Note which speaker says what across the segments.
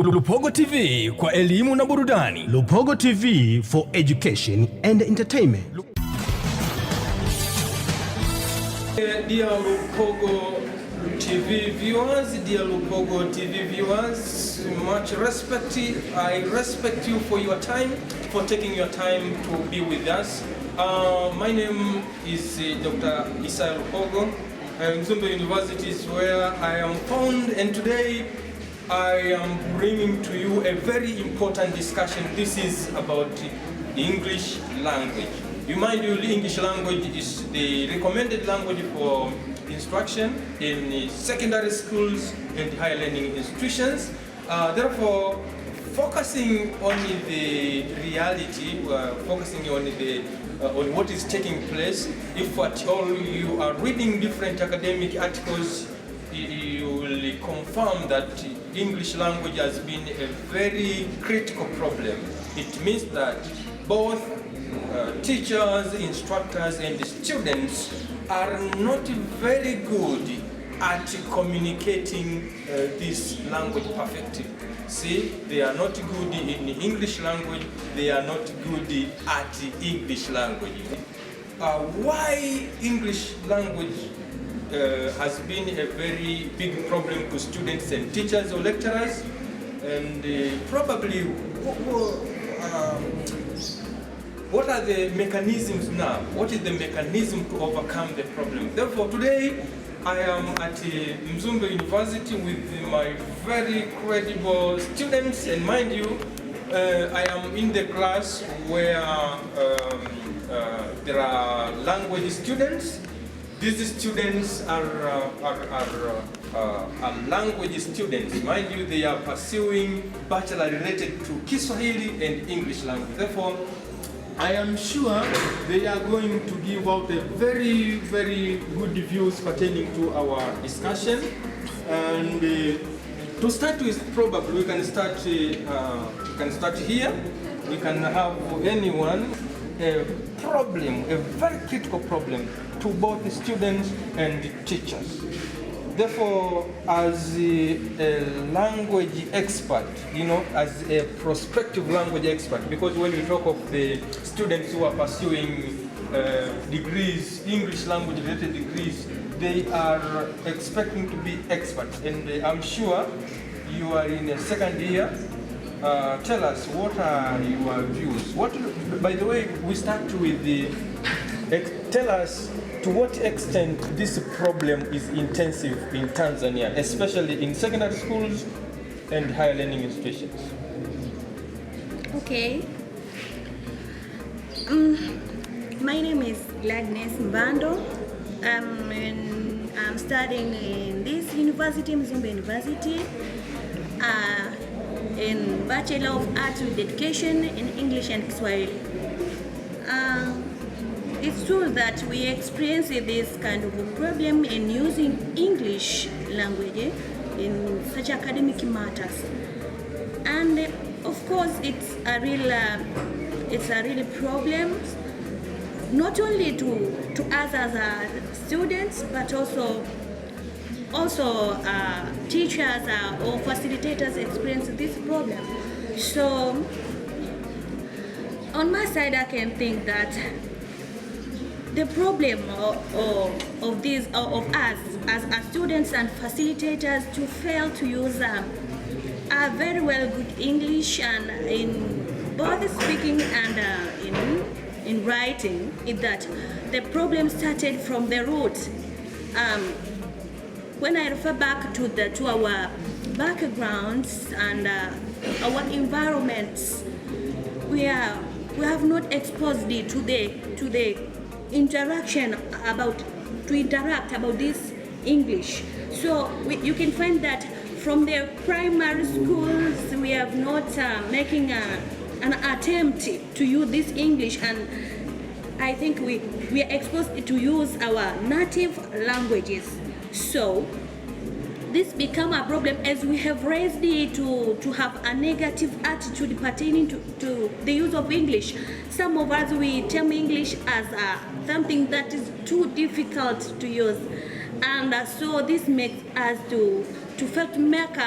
Speaker 1: Lupogo TV kwa elimu na burudani.
Speaker 2: Lupogo TV for education and entertainment.
Speaker 3: Dear Lupogo TV viewers, dear Lupogo TV viewers, much respect. I respect you for your time, for taking your time to be with us. My name is Dr. Isai Lupogo. Mzumbe University is where I am found, and today I am bringing to you a very important discussion. This is about the English language. You mind you, the English language is the recommended language for instruction in secondary schools and higher learning institutions. Therefore, focusing on the reality, focusing on what is taking place. If at all you are reading different academic articles, you will confirm that English language has been a very critical problem. It means that both teachers, instructors, and students are not very good at communicating this language perfectly. See, they are not good in English language, they are not good at English language. Why English language has been a very big problem to students and teachers or lecturers, and probably what are the mechanisms now? What is the mechanism to overcome the problem? Therefore, today I am at Mzumbe University with my very credible students, and mind you, I am in the class where there are language students. These students are language students. Mind you, they are pursuing bachelor related to Kiswahili and English language. Therefore, I am sure they are going to give out a very, very good views pertaining to our discussion. And to start with, probably we can start here. We can have anyone a problem, a very critical problem to both the students and the teachers. Therefore, as a language expert, as a prospective language expert, because when we talk of the students who are pursuing degrees, English language related degrees, they are expecting to be experts. And I'm sure you are in a second year. Tell us, what are your views? By the way, we start with tell us to what extent this problem is intensive in Tanzania, especially in secondary schools and higher learning institutions.
Speaker 4: Okay. My name is Gladness Mbando. I'm studying in this university, Mzumbe University, in Bachelor of Arts with Education in English and Kiswahili. It's true that we experience this kind of a problem in using English language in such academic matters, and of course it's a real problem, not only to us as students, but also teachers or facilitators experience this problem. So on my side, I can think that the problem of us as students and facilitators to fail to use a very well good English and in both speaking and in writing is that the problem started from the root. When I refer back to our backgrounds and our environments, we have not exposed it to the interaction about this English. So you can find that from the primary schools we have not making an attempt to use this English, and I think we are exposed to use our native languages. So this become a problem as we have raised it to have a negative attitude pertaining to the use of English. Some of us, we term English as something that is too difficult to use, and so this makes us to fail to make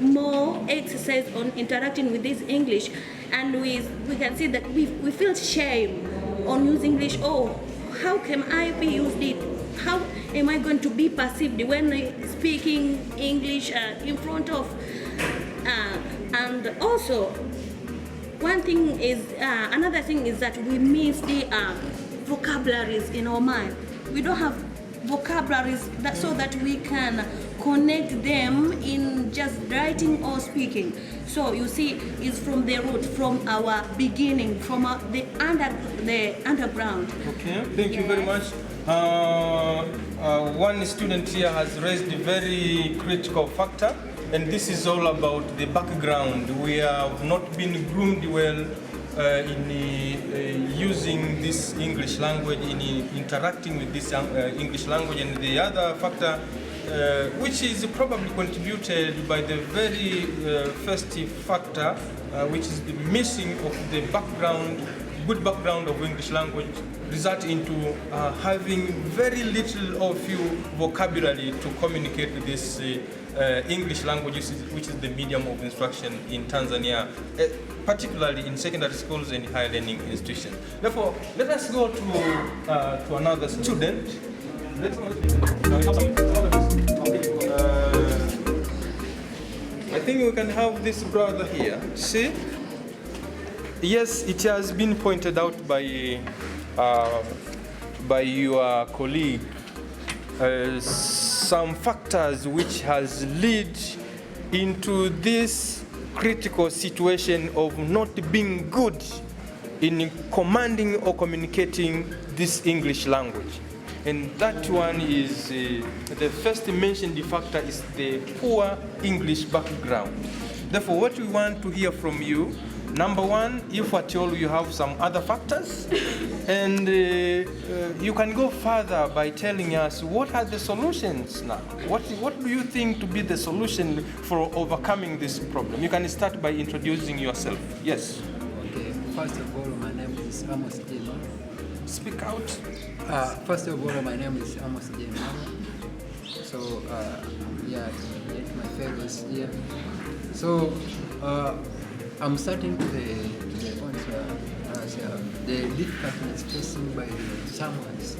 Speaker 4: more exercise on interacting with this English, and we can see that we feel shame on using English. Oh, how can I be used it? How am I going to be perceived when speaking English in front of? And also, another thing is that we miss the vocabularies in our mind. We don't have vocabularies so that we can connect them in just writing or speaking. So you see, it's from the root, from our beginning, from the underground.
Speaker 3: Okay, thank you very much. One student here has raised a very critical factor, and this is all about the background. We have not been groomed well in using this English language, in interacting with this English language, and the other factor which is probably contributed by the very first factor, which is the missing of the good background of English language, result into having very little or few vocabulary to communicate with this English language, which is the medium of instruction in Tanzania, particularly in secondary schools and higher learning institutions. Therefore, let us go to another student. I think we can have this brother here. See? Yes, it has been pointed out by your colleague some factors which has led into this critical situation of not being good in commanding or communicating this English language. And that one is, the first mentioned factor is the poor English background. Therefore, what we want to hear from you, number one, if at all you have some other factors, and you can go further by telling us what are the solutions now. What do you think to be the solution for overcoming this problem? You can start by introducing yourself. Yes.
Speaker 5: Okay. First of all, my name is Amos Jema.
Speaker 3: Speak out.
Speaker 5: First of all, my name is Amos Jema. So, yeah, my fellows here. So, I'm starting to the point the difficulties facing by the someone's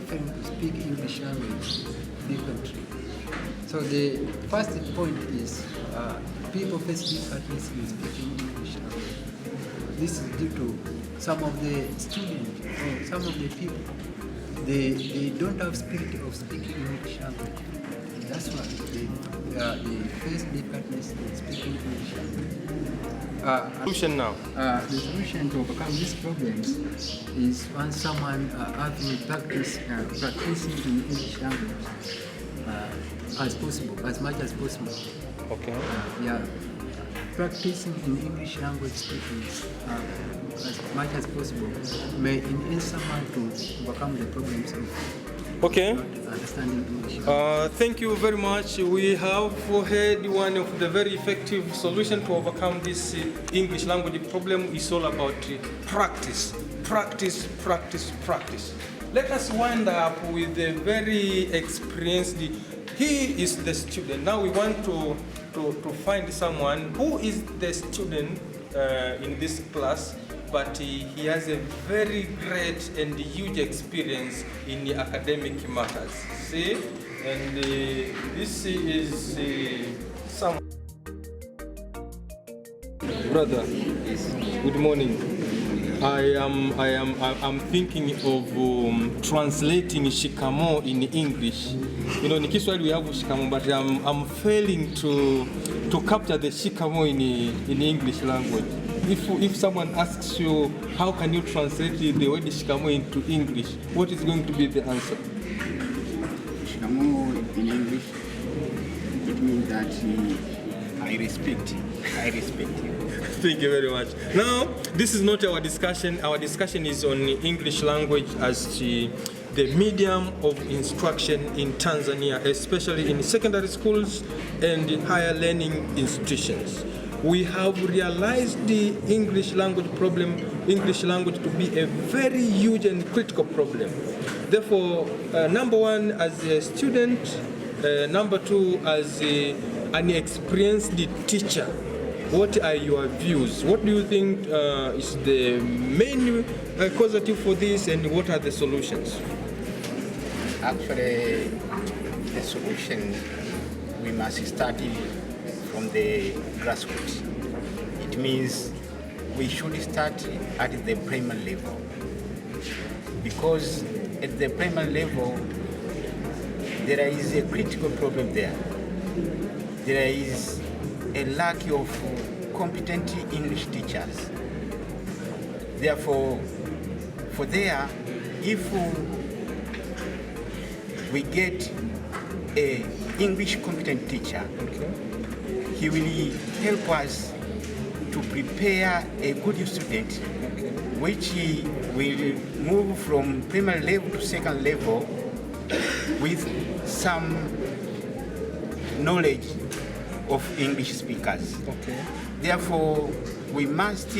Speaker 5: failing to speak English language differently. So the first point is people face difficulties in speaking English language. This is due to some of the students or some of the people, they don't have spirit of speaking English language. That's why they face difficulties in speaking English language.
Speaker 3: Solution now.
Speaker 5: The solution to overcome these problems is when someone having practicing in English language as much as possible.
Speaker 3: Okay.
Speaker 5: Yeah, practicing in English language speaking as much as possible may enable someone to overcome the problems of
Speaker 3: Okay.
Speaker 5: understanding English.
Speaker 3: Thank you very much. We have heard one of the very effective solutions to overcome this English language problem is all about practice. Practice, practice, practice. Let us wind up with a very experienced, he is the student. Now we want to find someone who is the student in this class, but he has a very great and huge experience in the academic matters. See, and this is some brother. Good morning. I'm thinking of translating shikamo in English. You know, in Kiswahili we have shikamo, but I'm failing to capture the shikamo in English language. If someone asks you, how can you translate the word shikamo into English, what is going to be the answer?
Speaker 6: Shikamo in English, it means that I respect you.
Speaker 3: Thank you very much. Now, this is not our discussion. Our discussion is on English language as the medium of instruction in Tanzania, especially in secondary schools and higher learning institutions. We have realized the English language to be a very huge and critical problem. Therefore, number one, as a student, number two, as an experienced teacher, what are your views? What do you think is the main causative for this, and what are the solutions?
Speaker 6: Actually, the solution, we must start from the grassroots. It means we should start at the primary level, because at the primary level there is a critical problem there. There is a lack of competent English teachers. Therefore, for there, if we get a English competent teacher, he will help us to prepare a good student, which will move from primary level to second level with some knowledge of English speakers.
Speaker 3: Okay.
Speaker 6: Therefore, we must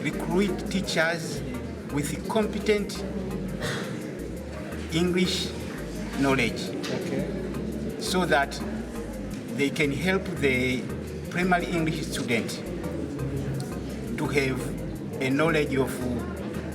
Speaker 6: recruit teachers with competent English knowledge, so that they can help the primary English student to have a knowledge of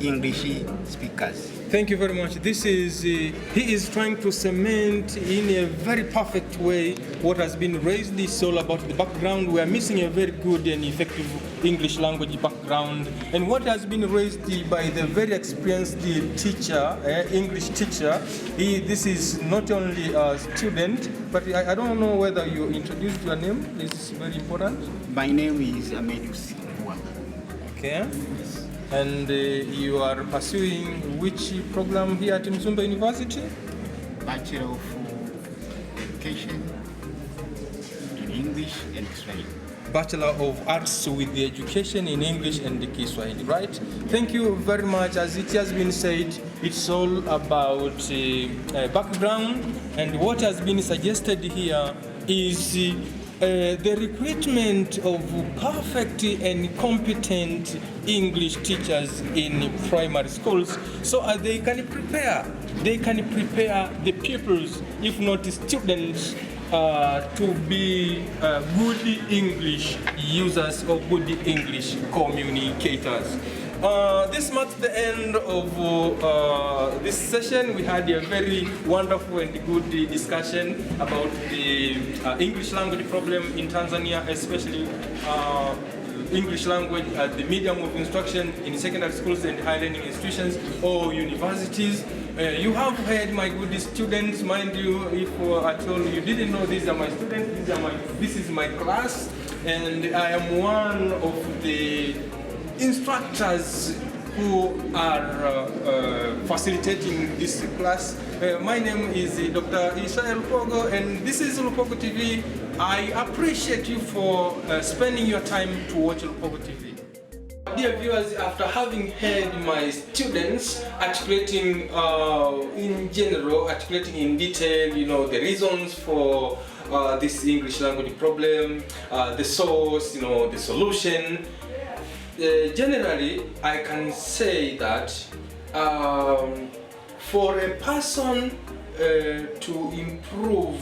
Speaker 6: English speakers.
Speaker 3: Thank you very much. This is, he is trying to cement in a very perfect way what has been raised. It's all about the background. We are missing a very good and effective English language background. And what has been raised by the very experienced teacher, English teacher, this is not only a student, but I don't know whether you introduced your name. This is very important.
Speaker 6: My name is Amelius.
Speaker 3: Okay. And you are pursuing which program here at Mzumba University?
Speaker 6: Bachelor of Education in English and Kiswahili.
Speaker 3: Bachelor of Arts with the Education in English and Kiswahili, right? Thank you very much. As it has been said, it's all about background, and what has been suggested here is the recruitment of perfect and competent English teachers in primary schools, so they can prepare the pupils, if not students, to be good English users or good English communicators. This marks the end of this session. We had a very wonderful and good discussion about the English language problem in Tanzania, especially English language as the medium of instruction in secondary schools and higher learning institutions or universities. You have heard my good students. Mind you, if at all you didn't know, these are my students, this is my class, and I am one of the instructors who are facilitating this class. My name is Dr. Isha Lupogo, and this is Lupogo TV. I appreciate you for spending your time to watch Lupogo TV. Dear viewers, after having heard my students articulating in general, articulating in detail, the reasons for this English language problem, the source, the solution, generally, I can say that for a person to improve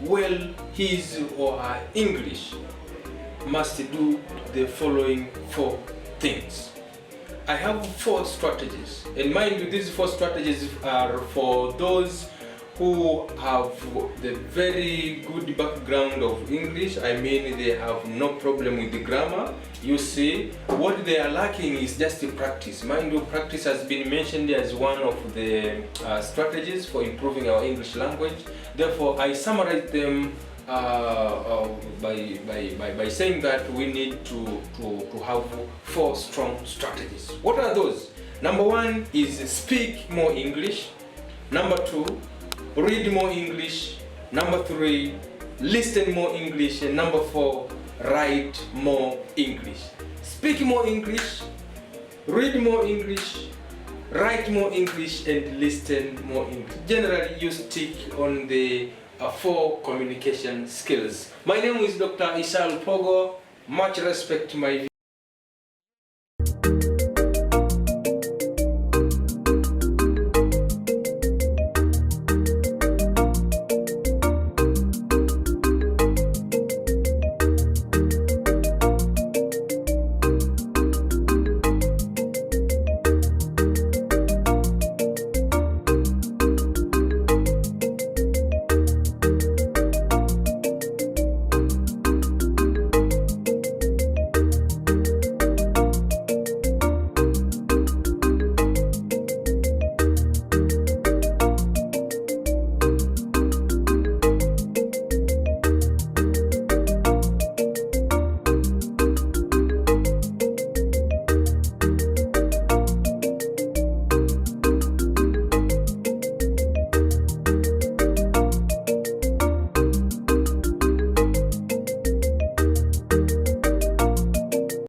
Speaker 3: well his or her English must do the following 4 things. I have 4 strategies, and mind you, these 4 strategies are for those who have the very good background of English. I mean, they have no problem with the grammar. You see, what they are lacking is just the practice. Mind you, practice has been mentioned as one of the strategies for improving our English language. Therefore, I summarize them by saying that we need to have 4 strong strategies. What are those? Number 1 is speak more English. Number 2, read more English. Number 3, listen more English. And number 4, write more English. Speak more English, read more English, write more English, and listen more English. Generally, you stick on the 4 communication skills. My name is Dr. Isha Lupogo. Much respect to my